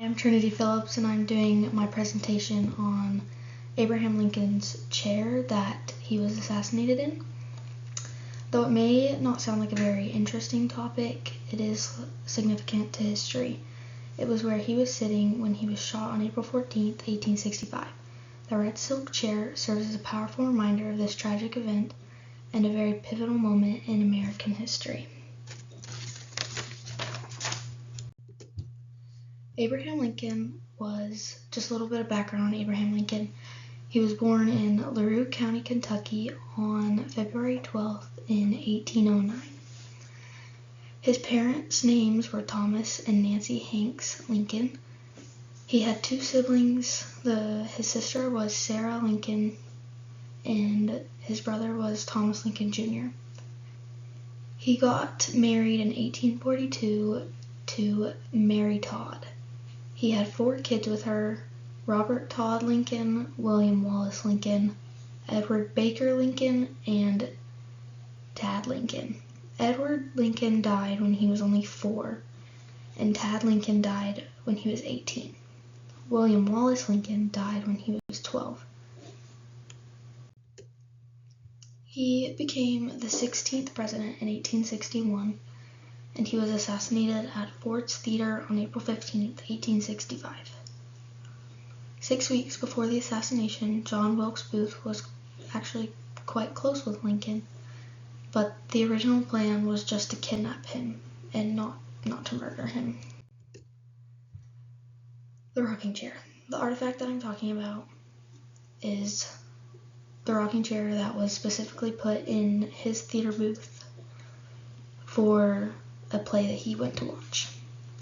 I'm Trinity Phillips, and I'm doing my presentation on Abraham Lincoln's chair that he was assassinated in. Though it may not sound like a very interesting topic, it is significant to history. It was where he was sitting when he was shot on April 14th, 1865. The red silk chair serves as a powerful reminder of this tragic event and a very pivotal moment in American history. Abraham Lincoln was, just a little bit of background on Abraham Lincoln. He was born in LaRue County, Kentucky on February 12th in 1809. His parents' names were Thomas and Nancy Hanks Lincoln. He had two siblings. His sister was Sarah Lincoln, and his brother was Thomas Lincoln Jr. He got married in 1842 to Mary Todd. He had 4 kids with her: Robert Todd Lincoln, William Wallace Lincoln, Edward Baker Lincoln, and Tad Lincoln. Edward Lincoln died when he was only 4, and Tad Lincoln died when he was 18. William Wallace Lincoln died when he was 12. He became the 16th president in 1861, and he was assassinated at Ford's Theater on April 15th, 1865. 6 weeks before the assassination, John Wilkes Booth was actually quite close with Lincoln, but the original plan was just to kidnap him and not to murder him. The rocking chair. The artifact that I'm talking about is the rocking chair that was specifically put in his theater booth for a play that he went to watch.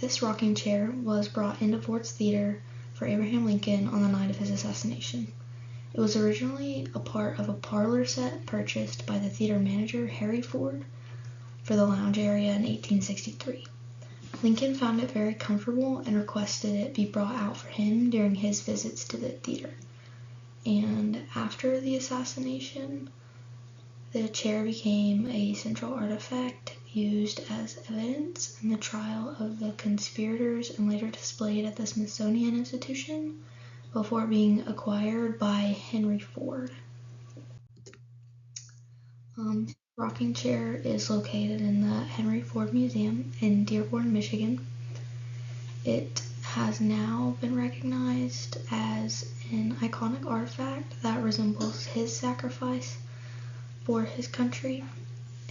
This rocking chair was brought into Ford's Theater for Abraham Lincoln on the night of his assassination. It was originally a part of a parlor set purchased by the theater manager Harry Ford for the lounge area in 1863. Lincoln found it very comfortable and requested it be brought out for him during his visits to the theater. And after the assassination, the chair became a central artifact used as evidence in the trial of the conspirators and later displayed at the Smithsonian Institution before being acquired by Henry Ford. The rocking chair is located in the Henry Ford Museum in Dearborn, Michigan. It has now been recognized as an iconic artifact that resembles his sacrifice for his country,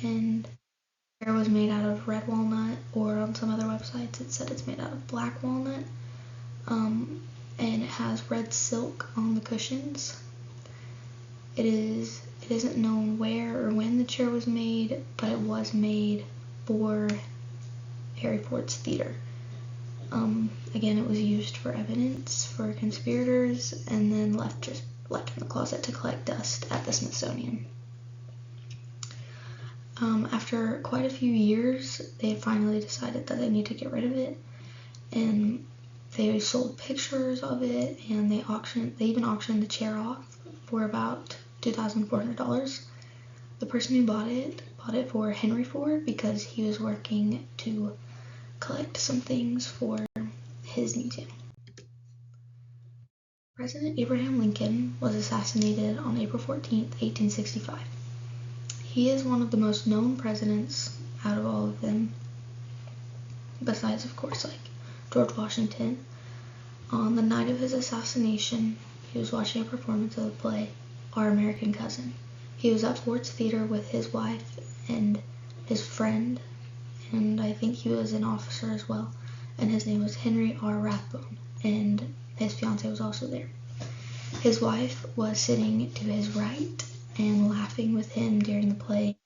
and the chair was made out of red walnut, or on some other websites it said it's made out of black walnut, and it has red silk on the cushions. It isn't known where or when the chair was made, but it was made for Harry Ford's theater. Again, it was used for evidence for conspirators and then left in the closet to collect dust at the Smithsonian. After quite a few years, they finally decided that they need to get rid of it, and they sold pictures of it, and they even auctioned the chair off for about $2,400. The person who bought it for Henry Ford because he was working to collect some things for his museum. President Abraham Lincoln was assassinated on April 14th, 1865. He is one of the most known presidents out of all of them, besides, of course, like George Washington. On the night of his assassination, he was watching a performance of the play Our American Cousin. He was at Ford's Theater with his wife and his friend, and I think he was an officer as well, and his name was Henry R. Rathbone, and his fiancée was also there. His wife was sitting to his right and laughing with him during the play,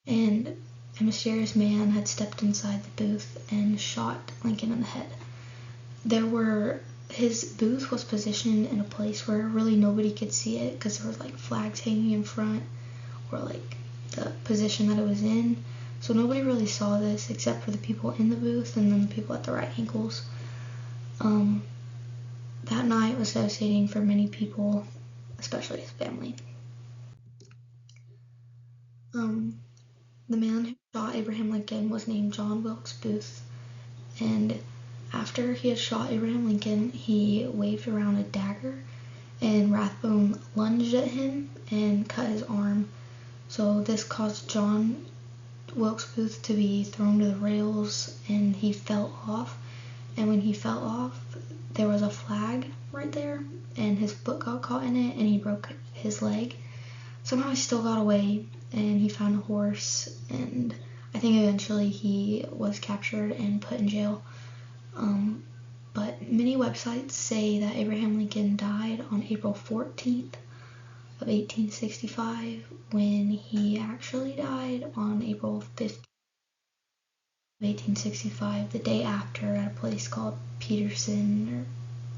and a mysterious man had stepped inside the booth and shot Lincoln in the head. His booth was positioned in a place where really nobody could see it because there was like flags hanging in front, or like the position that it was in. So nobody really saw this except for the people in the booth and then the people at the right angles. That night was devastating for many people, especially his family. The man who shot Abraham Lincoln was named John Wilkes Booth, and after he had shot Abraham Lincoln, he waved around a dagger, and Rathbone lunged at him and cut his arm. So this caused John Wilkes Booth to be thrown to the rails, and he fell off. And when he fell off, there was a flag right there, and his foot got caught in it, and he broke his leg. Somehow he still got away, and he found a horse, and I think eventually he was captured and put in jail. But many websites say that Abraham Lincoln died on April 14th of 1865, when he actually died on April 15th of 1865, the day after, at a place called Peterson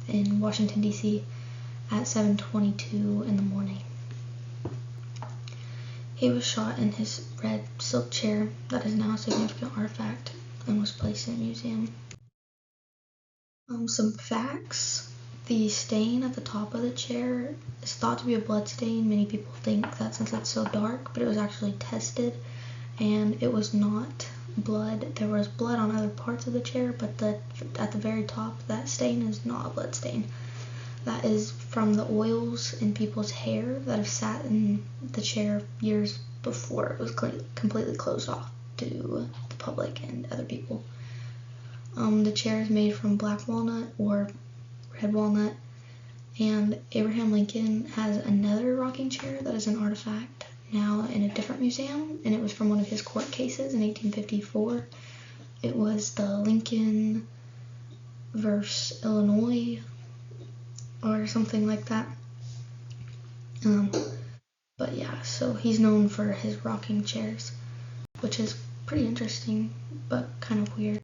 in Washington, D.C. at 7:22 in the morning. He was shot in his red silk chair that is now a significant artifact and was placed in a museum. Some facts. The stain at the top of the chair is thought to be a blood stain. Many people think that since it's so dark, but it was actually tested and it was not blood. There was blood on other parts of the chair, but at the very top, that stain is not a blood stain. That is from the oils in people's hair that have sat in the chair years before it was completely closed off to the public and other people. The chair is made from black walnut or red walnut, and Abraham Lincoln has another rocking chair that is an artifact now in a different museum, and it was from one of his court cases in 1854. It was the Lincoln versus Illinois or something like that. But yeah, so he's known for his rocking chairs, which is pretty interesting but kind of weird.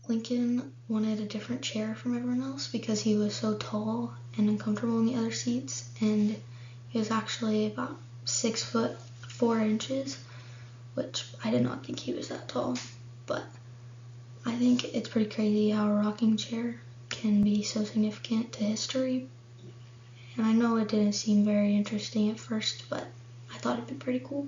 Lincoln wanted a different chair from everyone else because he was so tall and uncomfortable in the other seats, and he was actually about 6'4", which I did not think he was that tall, but I think it's pretty crazy how a rocking chair can be so significant to history. And I know it didn't seem very interesting at first, but I thought it'd be pretty cool.